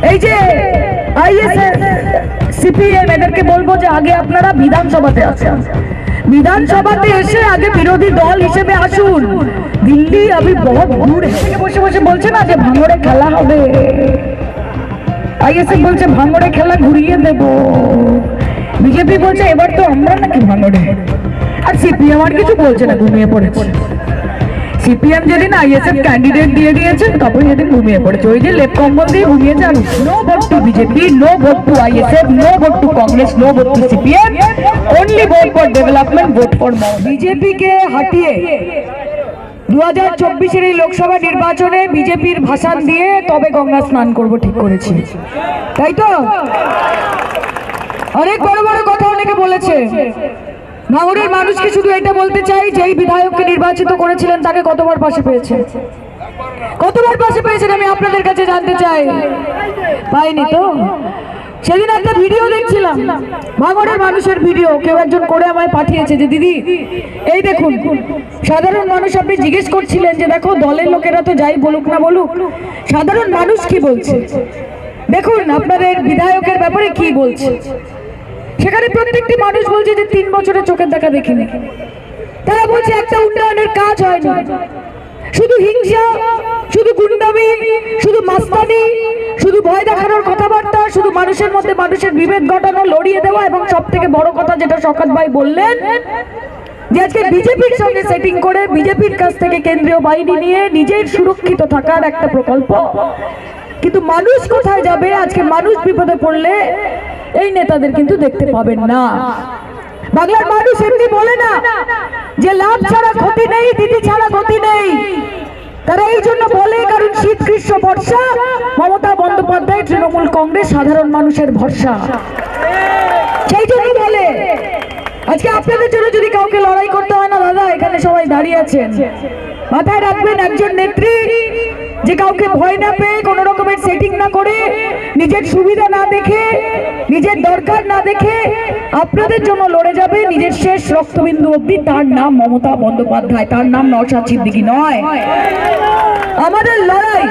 এই যে ISF CPM এদেরকে বলবো যে আগে আপনারা বিধানসভাতে আছেন, বিধানসভাতে এসে আগে বিরোধী দল হিসেবে আসুন। দিল্লি अभी बहुत दूर है। বসে বসে বলছে না যে ভাঙড়ে খেলা হবে, আইএসএফ বলছে ভাঙড়ে খেলা ঘুরিয়ে দেব, বিজেপি বলছে এবার তো আমরা নাকি ভাঙড়ে, আর সিপিএম আর কিছু বলছে না, ঘুমিয়ে পড়েছে। সিপিএম যেদিন আইএসএফ ক্যান্ডিডেট দিয়ে দিয়েছে তখন যেদিন ঘুমিয়ে পড়েছে, ওই যে লেপ কম্বল দিয়ে ঘুমিয়েছে। আর no vote to BJP, no vote to ISF, no vote to Congress, no vote to CPM, only vote for development, vote for BJP কে হাটিয়ে 2024-এর এই লোকসভা নির্বাচনে বিজেপির ভাষণ দিয়ে তবে গঙ্গা স্নান করব ঠিক করেছি, তাই তো? অনেক বড় বড় কথা অনেকে বলেছে। ভাঙড়ের মানুষকে শুধু এটা বলতে চাই, যেই বিধায়ককে নির্বাচিত করেছিলেন তাকে কতবার পাশে পেয়েছে, কতবার পাশে পেয়েছেন আমি আপনাদের কাছে জানতে চাই। পাইনি তো? সেদিন একটা ভিডিও দেখছিলাম, ভাঙড়ের মানুষের ভিডিও, কেউ একজন করে আমায় পাঠিয়েছে যে দিদি এই দেখুন, সাধারণ মানুষ, আপনি জিজ্ঞেস করছিলেন যে দেখো দলের লোকেরা তো যাই বলুক না বলুক, সাধারণ মানুষ কি বলছে, দেখুন আপনাদের বিধায়কের ব্যাপারে কি বলছে। সেখানে প্রত্যেকটি মানুষ বলছে যে 3 বছরের চোখের দেখা দেখিনি, তারা বলছে একটা উন্নয়নের কাজ হয়নি, শুধু হিংসা, শুধু গুন্ডামি, শুধু মাস্তানি, শুধু ভয় দেখানোর কথাবার্তা, শুধু মানুষের মধ্যে মানুষের বিভেদ ঘটানো, লড়িয়ে দেওয়া, এবং সব থেকে বড় কথা যেটা শওকত ভাই বললেন যে আজকে বিজেপির সঙ্গে সেটিং করে বিজেপির কাছ থেকে কেন্দ্রীয় বাহিনী নিয়ে নিজের সুরক্ষিত থাকার একটা প্রকল্প। কিন্তু মানুষ কোথায় যাবে? আজকে মানুষ বিপদে পড়লে এই নেতাদের কিন্তু দেখতে পাবেন না। বাংলার মানুষ এমনি বলে না যে লাভ ছাড়া ক্ষতি নেই, দিদি ছাড়া ক্ষতি নেই। তারা এই জন্য বলে কারণ শীত গ্রীষ্ম বর্ষা মমতা বন্দ্যোপাধ্যায়, তৃণমূল কংগ্রেস সাধারণ মানুষের ভরসা, সেই জন্য বলে। আজকে আপনাদের জন্য যদি কাউকে লড়াই করতে হয় না দাদা, এখানে সবাই দাঁড়িয়ে আছেন, মাথায় রাখবেন একজন নেত্রী যে কাউকে ভয় না পেয়ে, কোন রকমের সেটিং না করে, নিজের সুবিধা না দেখে, নিজের দরকার না দেখে আপনাদের জন্য লড়ে যাবে নিজের শেষ রক্তবিন্দু অবধি, তার নাম মমতা বন্দ্যোপাধ্যায়, তার নাম নওশাদ সিদ্দিকী নয়। আমাদের লড়াই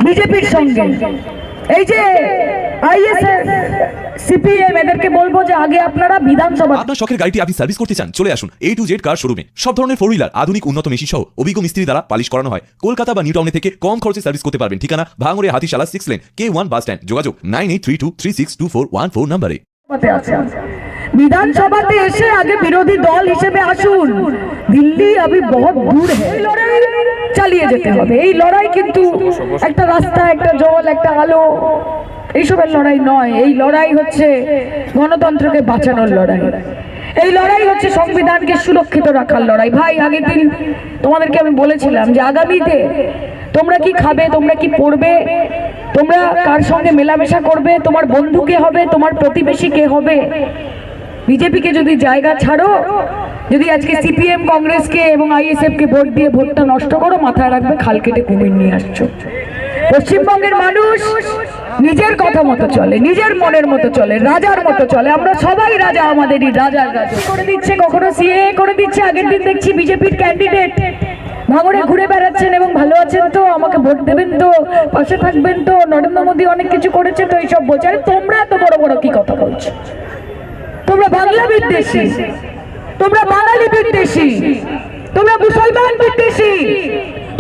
বিজেপির সঙ্গে। এই যে আইএসএফ সিপিএম এদেরকে বলবো যে আগে আপনারা বিধানসভা। আপনার শখের গাড়িটি আপনি সার্ভিস করতে চান, চলে আসুন A to Z কার শোরুমে। সব ধরনের 4 হুইলার, আধুনিক উন্নত মেশিন সহ অভিজ্ঞ মিস্ত্রি দ্বারা পালিশ করানো হয়। কলকাতা বা নিউ টাউনে থেকে কম খরচে সার্ভিস করতে পারবেন। ঠিকানা ভাঙড়ে Hatishala 6 lane K1 bus stand. যোগাযোগ 9832362414 নম্বরে। বিধানসভাতে এসে আগে বিরোধী দল হিসেবে আসুন। দিল্লি अभी बहुत दूर है। লড়াই চালিয়ে যেতে হবে। এই লড়াই কিন্তু একটা রাস্তা, একটা জল, একটা আলো, এইসবের লড়াই নয়। এই লড়াই হচ্ছে গণতন্ত্রকে বাঁচানোর লড়াই। এই লড়াই হচ্ছে সংবিধানকে সুরক্ষিত রাখার লড়াই। ভাই আগের দিন তোমাদেরকে আমি বলেছিলাম যে আগামীতে তোমরা কি খাবে, তোমরা কি পড়বে, তোমরা কার সঙ্গে মেলামেশা করবে, তোমার বন্ধু কে হবে, তোমার প্রতিবেশী কে হবে। বিজেপিকে যদি জায়গা ছাড়ো, যদি আজকে সিপিএম কংগ্রেসকে এবং আইএসএফ কে ভোট দিয়ে ভোটটা নষ্ট করো, মাথায় রাখবে খাল কেটে কুমির নিয়ে আসছো। পশ্চিমবঙ্গের মানুষ নিজের কথা মতো চলে, নিজের মনের মতো চলে, রাজার মতো চলে। আমরা সবাই রাজা, আমাদেরই রাজার রাজা করে দিচ্ছে, কখনো সিএ করে দিচ্ছে। আগের দিন দেখছি বিজেপির ক্যান্ডিডেট ভাঙড়ে ঘুরে বেড়াচ্ছেন এবং ভালো আছেন তো, আমাকে ভোট দেবেন তো, পাশে থাকবেন তো, নরেন্দ্র মোদী অনেক কিছু করেছে তো, এইসব বলছে। আরে তোমরা এত বড় বড় কি কথা বলছো? তোমরা বাংলা বিদ্বেষী, তোমরা বাঙালি বিদ্বেষী, তোমরা মুসলমান বিদ্বেষী,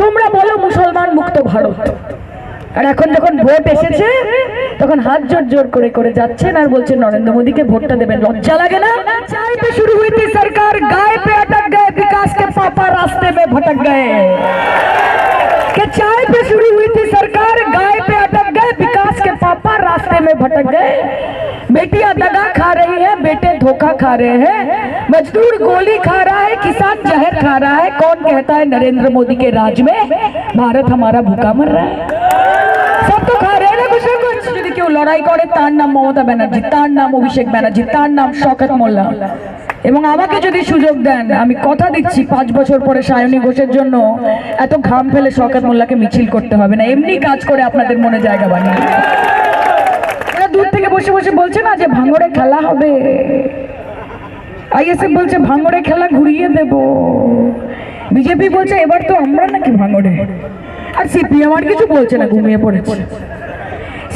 তোমরা বলো মুসলমান মুক্ত ভারত। আর এখন যখন ভোট এসেছে তখন হাত জোর জোর করে করে যাচ্ছেন আর বলছেন নরেন্দ্র মোদীকে ভোটটা দেবেন। লজ্জা লাগে না? চাই पे शुरू हुई थी सरकार, गाय पे अटक गए, विकास के पापा रास्ते में भटक गए। कि चाय पे शुरू हुई थी सरकार, गाय पे अटक गए, विकास के पापा रास्ते में भटक गए। बेटियां दगा खा रही है, बेटे धोखा खा रहे हैं, मजदूर गोली खा रहा है, किसान जहर खा रहा है। कौन कहता है नरेंद्र मोदी के राज में भारत हमारा भूखा मर रहा है? सब तो खा रहे हैं ना कुछ ना कुछ। যদি কেউ লড়াই করে তার নাম মমতা ব্যানার্জি, তার নাম অভিষেক ব্যানার্জি, তার নাম শওকত মোল্লা। এবং আমাকে যদি সুযোগ দেন, আমি কথা দিচ্ছি 5 বছর পরে সায়নী ঘোষের জন্য এত ঘাম ফেলে শওকত মোল্লাকে মিছিল করতে হবে না, এমনি কাজ করে আপনাদের মনে জায়গা বানিয়ে। দূর থেকে বসে বসে বলছে না যে ভাঙড়ে খেলা হবে, আইএসএফ বলছে ভাঙড়ে খেলা ঘুরিয়ে দেব, বিজেপি বলছে এবার তো আমরা নাকি ভাঙড়ে, আর সিপিএম আর কিছু বলছে না, ঘুমিয়ে পড়েছে।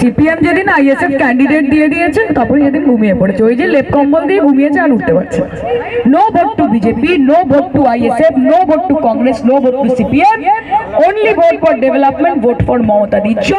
সিপিএম যেদিন আইএসএফ ক্যান্ডিডেট দিয়ে দিয়েছে তারপরে যেদিন ঘুমিয়ে পড়েছে, ওই যে লেপ কম্বল দিয়ে ঘুমিয়েছে আর উঠতে পারছে। No vote to BJP, no vote to ISF, no vote to Congress, no vote to CPM, only vote for development, vote for Mamata Di.